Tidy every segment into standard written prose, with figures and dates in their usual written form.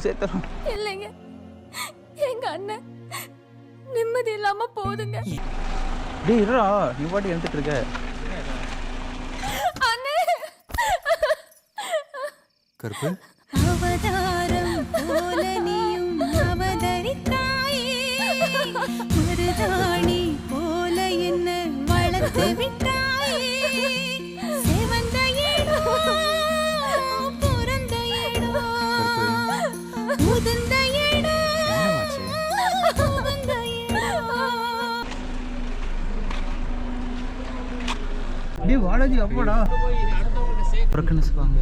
சேர்த்துறோம். இல்லைங்க, எங்க அண்ணன் நிம்மதி இல்லாம போகுதுங்க. டேய் இருடா, நீ பாட்டி எடுத்துட்டு இருக்க. கருப்பு அவதாரம் போல நீயும் அவதரித்தாயே, மருதாணி போல என்ன வளர்த்து விட்டாயே, செவந்த இடம் பிறந்த இடம் உதிர்ந்த இடம் உதிர்ந்த இடம். டேய் வாடாஜி அப்படா பிரக்கனஸ் வாங்க.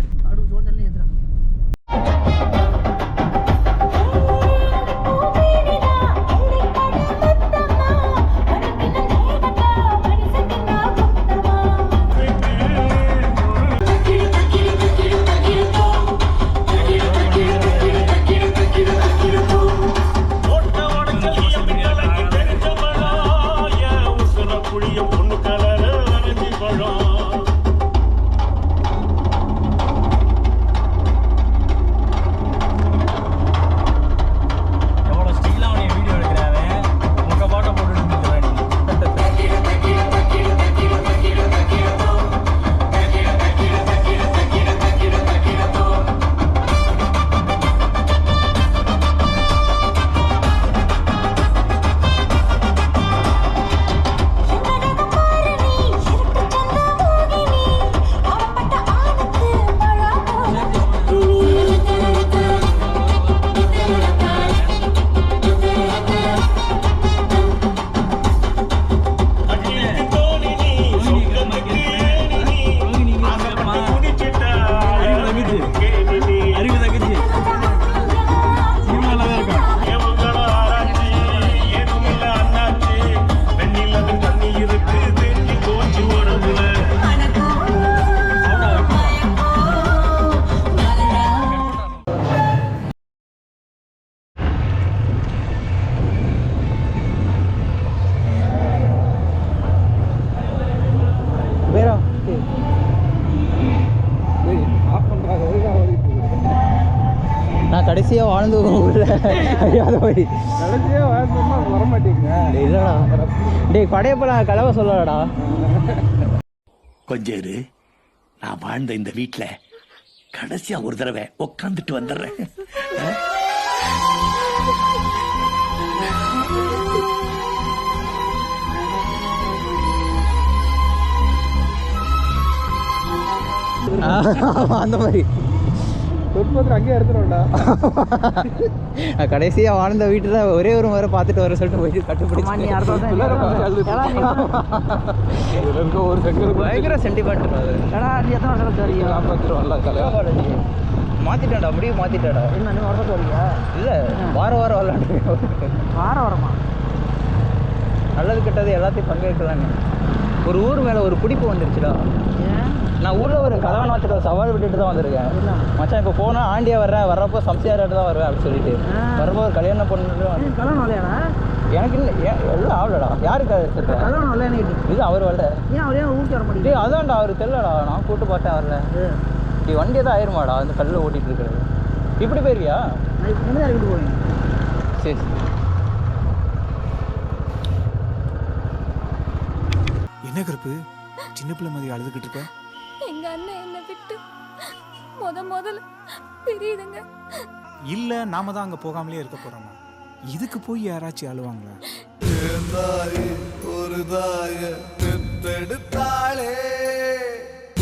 நான் கடைசியாக வாழ்ந்து அறியாத மாதிரி கடைசியாக வாழ்ந்தோம்னா வரமாட்டேங்க. இல்லைடா டேய் படையப்பெல்லாம் கலவை சொல்லடா. கொஞ்சம் இரு, நான் வாழ்ந்த இந்த வீட்டில் கடைசியா ஒரு தடவை உட்காந்துட்டு வந்துடுறேன். அந்த மாதிரி அங்கேயே எடுத்துருவோம்டா. கடைசியாக வாழ்ந்த வீட்டில் ஒரே ஒரு முறை பார்த்துட்டு வர சொல்லிட்டு போயிட்டு கட்டுப்பிடிச்சு ஒரு செகண்ட் பயங்கர சென்டிமெண்ட். மாற்றிட்டேன்டா, அப்படியே மாற்றிட்டேடா. என்ன நீ வரது வரீங்க? இல்லை வாரம் வரலான்னு. வரமா நல்லது கெட்டது எல்லாத்தையும் பங்கேற்கலான்னு ஒரு ஊர் மேலே ஒரு பிடிப்பு வந்துருச்சுடா. நான் ஊரில் ஒரு கலவனாத்துக்கு சவால் விட்டுட்டு தான் வந்திருக்கேன் மச்சான். இப்போ போனால் ஆண்டியா வர்றப்போ சம்சியாராட்டு தான் வருவேன் அப்படின்னு சொல்லிட்டு வரப்போ ஒரு கல்யாணம் பண்ணிட்டு கல்யாணம் வரலையாடா? எனக்கு இல்லை எல்லாம் ஆகலடா. யாருக்கு கல்யாணம் வரல? இது அவர் வரல. ஏன் அவரே ஊருக்கு வர முடியும்? அதான்டா அவர் தெரியலடா. நான் கூப்பிட்டு பார்த்தேன் வரல. நீ வண்டியை தான் ஆயிருமாடா அந்த கல்லில் ஓட்டிகிட்டு இருக்கிறது. இப்படி போயிருக்கியா? நான் இறக்கிட்டு போவேன். சரி என்ன கருப்பு சின்ன பிள்ளை மாதிரி அழுதுகிட்டு இருக்க? எங்க அண்ணன் என்னை விட்டு முதல்ல பிரியுதுங்க. இல்ல நாம தான் அங்க போகாமலே இருக்க போறோமா? இதுக்கு போய் யாராச்சும் அழுவாங்களா? ஒரு தாய பெத்தெடுத்தாளே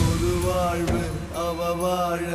ஒரு வாழ்வு அவ வாழ